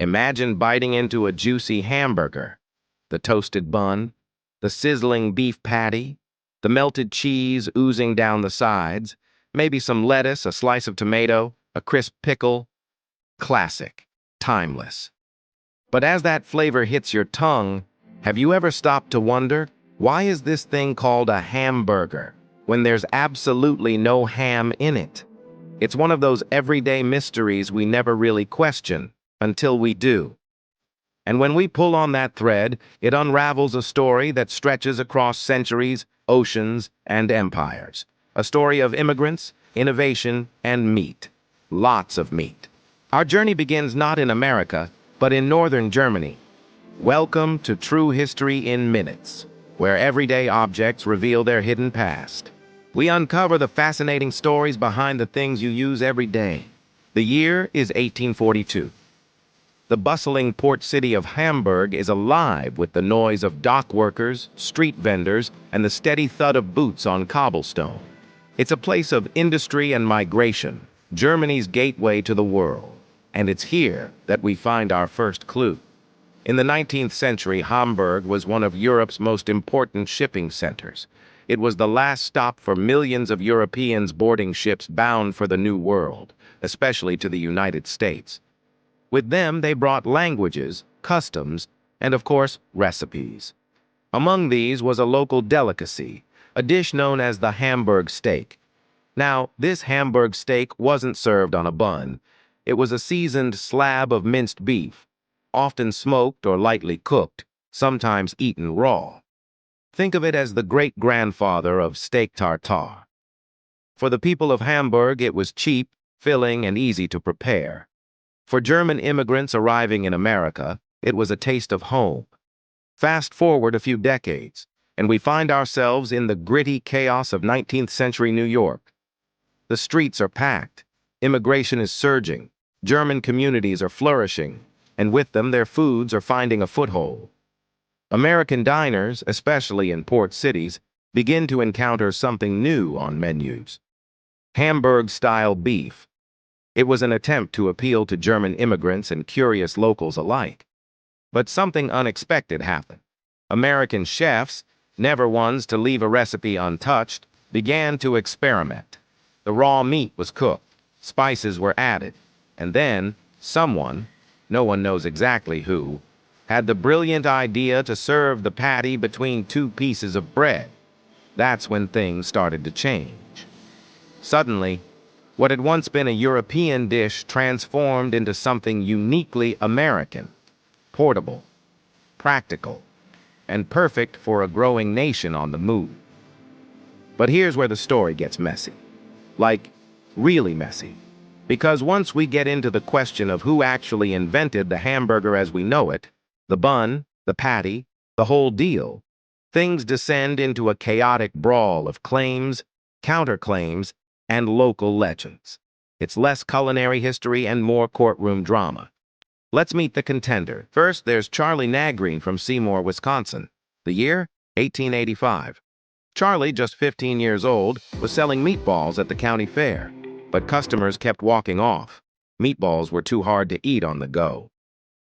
Imagine biting into a juicy hamburger. The toasted bun, the sizzling beef patty, the melted cheese oozing down the sides, maybe some lettuce, a slice of tomato, a crisp pickle. Classic. Timeless. But as that flavor hits your tongue, have you ever stopped to wonder, why is this thing called a hamburger when there's absolutely no ham in it? It's one of those everyday mysteries we never really question until we do. And when we pull on that thread, it unravels a story that stretches across centuries, oceans, and empires. A story of immigrants, innovation, and meat. Lots of meat. Our journey begins not in America, but in northern Germany. Welcome to True History in Minutes, where everyday objects reveal their hidden past. We uncover the fascinating stories behind the things you use every day. The year is 1842. The bustling port city of Hamburg is alive with the noise of dock workers, street vendors, and the steady thud of boots on cobblestone. It's a place of industry and migration, Germany's gateway to the world. And it's here that we find our first clue. In the 19th century, Hamburg was one of Europe's most important shipping centers. It was the last stop for millions of Europeans boarding ships bound for the New World, especially to the United States. With them, they brought languages, customs, and of course, recipes. Among these was a local delicacy, a dish known as the Hamburg steak. Now, this Hamburg steak wasn't served on a bun. It was a seasoned slab of minced beef, often smoked or lightly cooked, sometimes eaten raw. Think of it as the great-grandfather of steak tartare. For the people of Hamburg, it was cheap, filling, and easy to prepare. For German immigrants arriving in America, it was a taste of home. Fast forward a few decades, and we find ourselves in the gritty chaos of 19th century New York. The streets are packed, immigration is surging, German communities are flourishing, and with them their foods are finding a foothold. American diners, especially in port cities, begin to encounter something new on menus. Hamburg-style beef. It was an attempt to appeal to German immigrants and curious locals alike. But something unexpected happened. American chefs, never ones to leave a recipe untouched, began to experiment. The raw meat was cooked, spices were added, and then someone, no one knows exactly who, had the brilliant idea to serve the patty between two pieces of bread. That's when things started to change. Suddenly, what had once been a European dish transformed into something uniquely American, portable, practical, and perfect for a growing nation on the move. But here's where the story gets messy. Like, really messy. Because once we get into the question of who actually invented the hamburger as we know it, the bun, the patty, the whole deal, things descend into a chaotic brawl of claims, counterclaims, and local legends. It's less culinary history and more courtroom drama. Let's meet the contender. First, there's Charlie Nagreen from Seymour, Wisconsin. The year? 1885. Charlie, just 15 years old, was selling meatballs at the county fair. But customers kept walking off. Meatballs were too hard to eat on the go.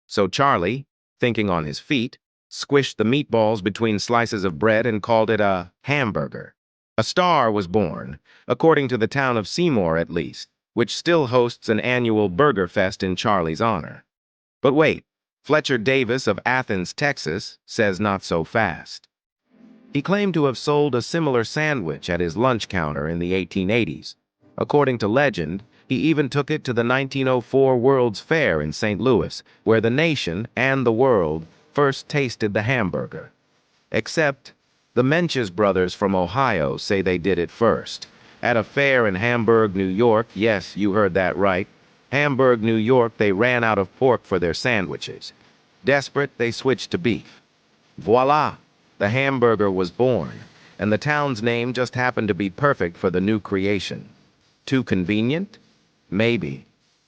So Charlie, thinking on his feet, squished the meatballs between slices of bread and called it a hamburger. A star was born, according to the town of Seymour at least, which still hosts an annual Burger Fest in Charlie's honor. But wait, Fletcher Davis of Athens, Texas, says not so fast. He claimed to have sold a similar sandwich at his lunch counter in the 1880s. According to legend, he even took it to the 1904 World's Fair in St. Louis, where the nation and the world first tasted the hamburger. Except, the Menches brothers from Ohio say they did it first. At a fair in Hamburg, New York, yes, you heard that right, Hamburg, New York, they ran out of pork for their sandwiches. Desperate, they switched to beef. Voila! The hamburger was born, and the town's name just happened to be perfect for the new creation. Too convenient? Maybe.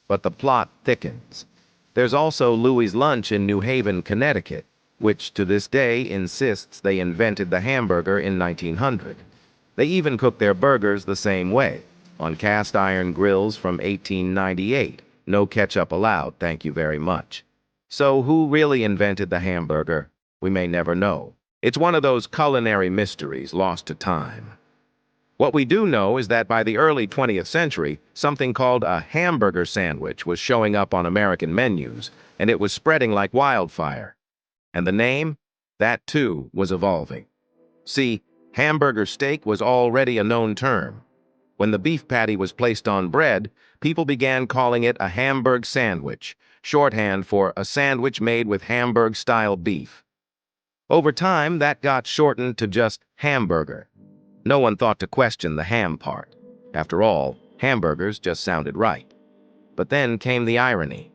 But the plot thickens. There's also Louis' Lunch in New Haven, Connecticut, which to this day insists they invented the hamburger in 1900. They even cook their burgers the same way, on cast iron grills from 1898. No ketchup allowed, thank you very much. So who really invented the hamburger? We may never know. It's one of those culinary mysteries lost to time. What we do know is that by the early 20th century, something called a hamburger sandwich was showing up on American menus, and it was spreading like wildfire. And the name? That too was evolving. See, hamburger steak was already a known term. When the beef patty was placed on bread, people began calling it a Hamburg sandwich, shorthand for a sandwich made with Hamburg-style beef. Over time, that got shortened to just hamburger. No one thought to question the ham part. After all, hamburgers just sounded right. But then came the irony.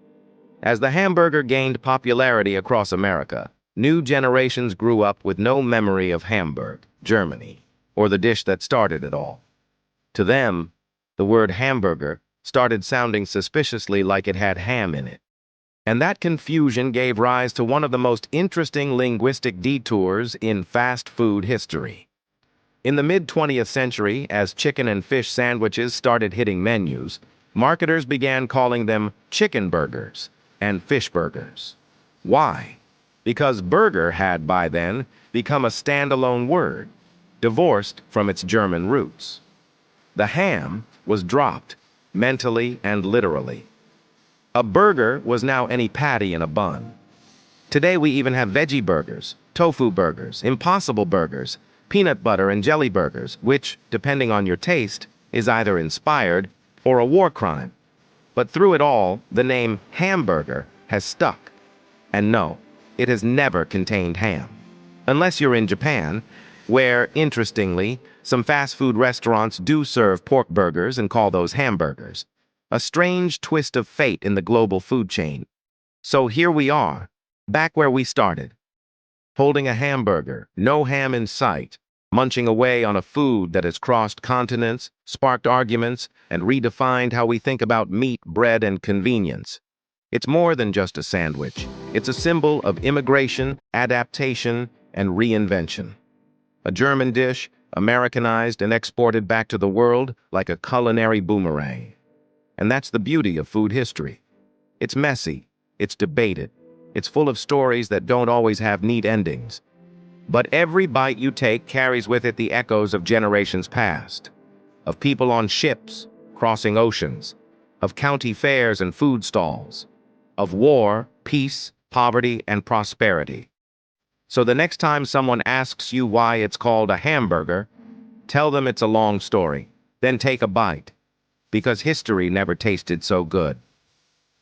As the hamburger gained popularity across America, new generations grew up with no memory of Hamburg, Germany, or the dish that started it all. To them, the word hamburger started sounding suspiciously like it had ham in it. And that confusion gave rise to one of the most interesting linguistic detours in fast food history. In the mid-20th century, as chicken and fish sandwiches started hitting menus, marketers began calling them chicken burgers and fish burgers. Why? Because burger had by then become a standalone word, divorced from its German roots. The ham was dropped, mentally and literally. A burger was now any patty in a bun. Today we even have veggie burgers, tofu burgers, impossible burgers, peanut butter and jelly burgers, which, depending on your taste, is either inspired or a war crime. But through it all, the name hamburger has stuck. And no, it has never contained ham. Unless you're in Japan, where, interestingly, some fast food restaurants do serve pork burgers and call those hamburgers. A strange twist of fate in the global food chain. So here we are, back where we started, holding a hamburger, no ham in sight, munching away on a food that has crossed continents, sparked arguments, and redefined how we think about meat, bread, and convenience. It's more than just a sandwich. It's a symbol of immigration, adaptation, and reinvention. A German dish, Americanized and exported back to the world like a culinary boomerang. And that's the beauty of food history. It's messy, it's debated, it's full of stories that don't always have neat endings. But every bite you take carries with it the echoes of generations past, of people on ships, crossing oceans, of county fairs and food stalls, of war, peace, poverty, and prosperity. So the next time someone asks you why it's called a hamburger, tell them it's a long story, then take a bite, because history never tasted so good.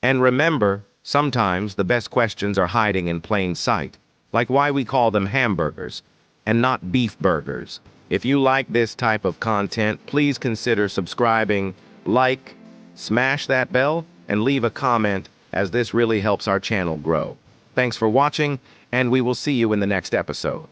And remember, sometimes the best questions are hiding in plain sight, like why we call them hamburgers and not beef burgers. If you like this type of content, please consider subscribing, like, smash that bell, and leave a comment, as this really helps our channel grow. Thanks for watching, and we will see you in the next episode.